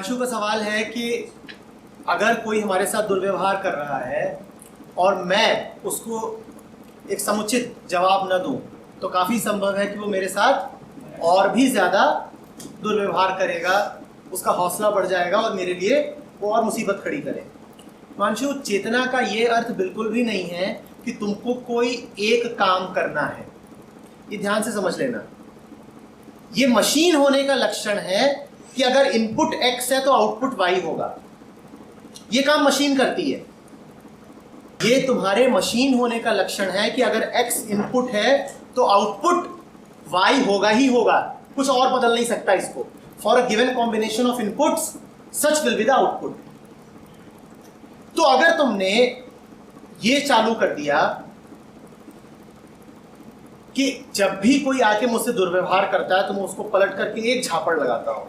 हिमांशु का सवाल है कि अगर कोई हमारे साथ दुर्व्यवहार कर रहा है और मैं उसको एक समुचित जवाब न दूं, तो काफ़ी संभव है कि वो मेरे साथ और भी ज़्यादा दुर्व्यवहार करेगा, उसका हौसला बढ़ जाएगा और मेरे लिए वो और मुसीबत खड़ी करे। हिमांशु, चेतना का ये अर्थ बिल्कुल भी नहीं है कि तुमको कोई एक काम करना है। ये ध्यान से समझ लेना। ये मशीन होने का लक्षण है कि अगर इनपुट x है तो आउटपुट y होगा। ये काम मशीन करती है। ये तुम्हारे मशीन होने का लक्षण है कि अगर x इनपुट है तो आउटपुट y होगा ही होगा, कुछ और बदल नहीं सकता इसको। For a given combination of inputs such will be the output. तो अगर तुमने ये चालू कर दिया कि जब भी कोई आके मुझसे दुर्व्यवहार करता है तो मैं उसको पलट करके एक झापड़ लगाता हूं,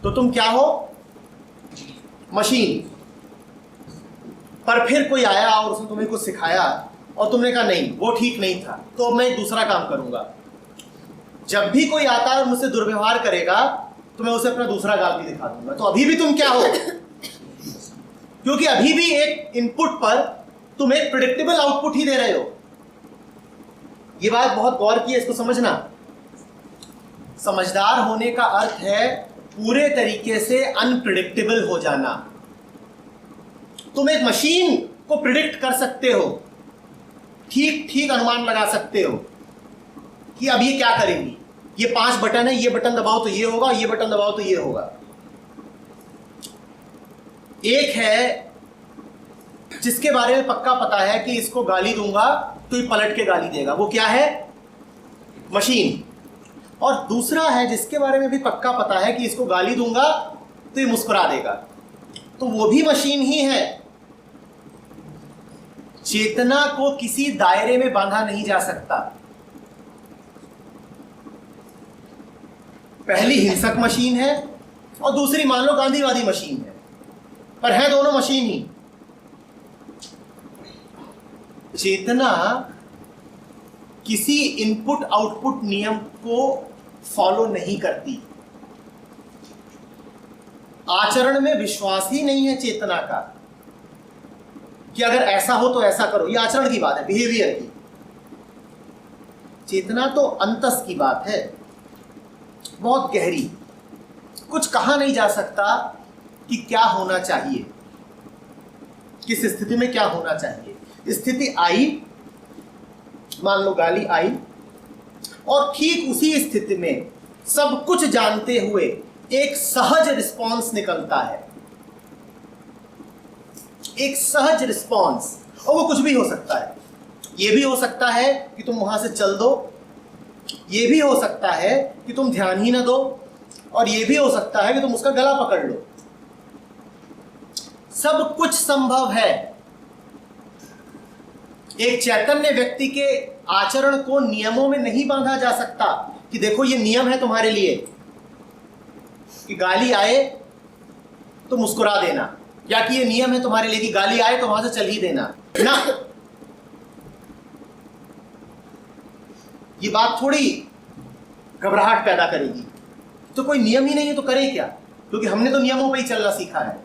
तो तुम क्या हो? मशीन। पर फिर कोई आया और उसने तुम्हें कुछ सिखाया और तुमने कहा नहीं, वो ठीक नहीं था, तो अब मैं दूसरा काम करूंगा। जब भी कोई आता है और मुझसे दुर्व्यवहार करेगा तो मैं उसे अपना दूसरा गाल भी दिखा दूंगा। तो अभी भी तुम क्या हो? क्योंकि अभी भी एक इनपुट पर तुम एक प्रेडिक्टेबल आउटपुट ही दे रहे हो। ये बात बहुत गौर की है, इसको समझना। समझदार होने का अर्थ है पूरे तरीके से अनप्रेडिक्टेबल हो जाना। तुम एक मशीन को प्रिडिक्ट कर सकते हो, ठीक ठीक अनुमान लगा सकते हो कि अब ये क्या करेगी। ये 5 बटन है, ये बटन दबाओ तो ये होगा, ये बटन दबाओ तो ये होगा। एक है जिसके बारे में पक्का पता है कि इसको गाली दूंगा तो ये पलट के गाली देगा, वो क्या है? मशीन। और दूसरा है जिसके बारे में भी पक्का पता है कि इसको गाली दूंगा तो ये मुस्कुरा देगा, तो वो भी मशीन ही है। चेतना को किसी दायरे में बांधा नहीं जा सकता। पहली हिंसक मशीन है और दूसरी मान लो गांधीवादी मशीन है, पर है दोनों मशीन ही। चेतना किसी इनपुट आउटपुट नियम को फॉलो नहीं करती। आचरण में विश्वास ही नहीं है चेतना का कि अगर ऐसा हो तो ऐसा करो। ये आचरण की बात है, बिहेवियर की। चेतना तो अंतस की बात है, बहुत गहरी। कुछ कहा नहीं जा सकता कि क्या होना चाहिए, किस स्थिति में क्या होना चाहिए। स्थिति आई, मान लो गाली आई, और ठीक उसी स्थिति में सब कुछ जानते हुए एक सहज रिस्पॉन्स निकलता है। एक सहज रिस्पॉन्स, और वो कुछ भी हो सकता है। ये भी हो सकता है कि तुम वहां से चल दो, ये भी हो सकता है कि तुम ध्यान ही ना दो, और ये भी हो सकता है कि तुम उसका गला पकड़ लो। सब कुछ संभव है। एक चैतन्य व्यक्ति के आचरण को नियमों में नहीं बांधा जा सकता कि देखो ये नियम है तुम्हारे लिए कि गाली आए तो मुस्कुरा देना, या कि ये नियम है तुम्हारे लिए कि गाली आए तो वहां से चल ही देना ना। ये बात थोड़ी घबराहट पैदा करेगी। तो कोई नियम ही नहीं है तो करे क्या, क्योंकि हमने तो नियमों पे ही चलना सीखा है।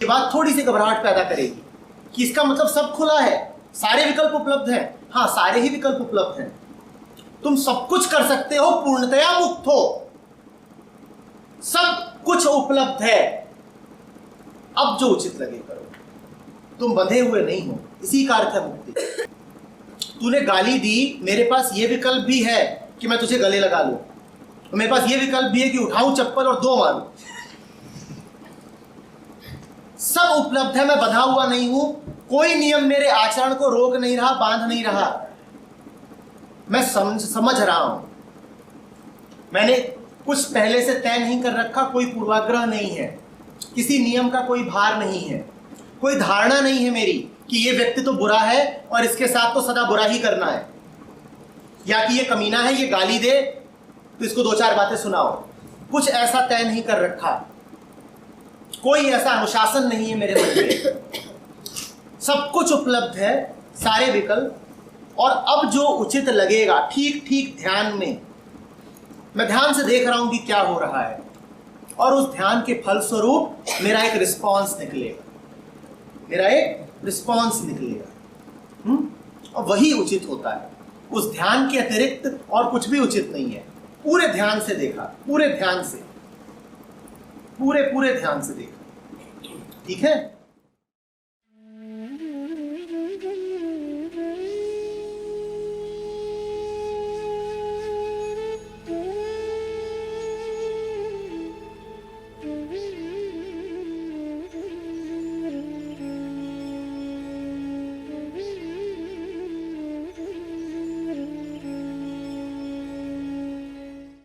ये बात थोड़ी सी घबराहट पैदा करेगी कि इसका मतलब सब खुला है, सारे विकल्प उपलब्ध हैं। हाँ, सारे ही विकल्प उपलब्ध हैं। तुम सब कुछ कर सकते हो, पूर्णतया मुक्त हो, सब कुछ उपलब्ध है। अब जो उचित लगे करो, तुम बंधे हुए नहीं हो। इसी का अर्थ है मुक्ति। तूने गाली दी, मेरे पास ये विकल्प भी है कि मैं तुझे गले लगा लूं, तो मेरे पास ये विकल्प भी है कि उठाऊं चप्पल और 2 मारूं। सब उपलब्ध है, मैं बंधा हुआ नहीं हूं। कोई नियम मेरे आचरण को रोक नहीं रहा, बांध नहीं रहा। मैं समझ रहा हूं। मैंने कुछ पहले से तय नहीं कर रखा, कोई पूर्वाग्रह नहीं है, किसी नियम का कोई भार नहीं है, कोई धारणा नहीं है मेरी कि ये व्यक्ति तो बुरा है और इसके साथ तो सदा बुरा ही करना है, या कि ये कमीना है, ये गाली दे तो इसको 2-4 बातें सुनाओ। कुछ ऐसा तय नहीं कर रखा, कोई ऐसा अनुशासन नहीं है मेरे मन में। सब कुछ उपलब्ध है, सारे विकल्प। और अब जो उचित लगेगा, ठीक ठीक ध्यान में, मैं ध्यान से देख रहा हूं कि क्या हो रहा है। और उस ध्यान के फलस्वरूप मेरा एक रिस्पॉन्स निकलेगा, मेरा एक रिस्पॉन्स निकलेगा। और वही उचित होता है। उस ध्यान के अतिरिक्त और कुछ भी उचित नहीं है। पूरे ध्यान से देखा, पूरे ध्यान से, पूरे ध्यान से देखा। ठीक है।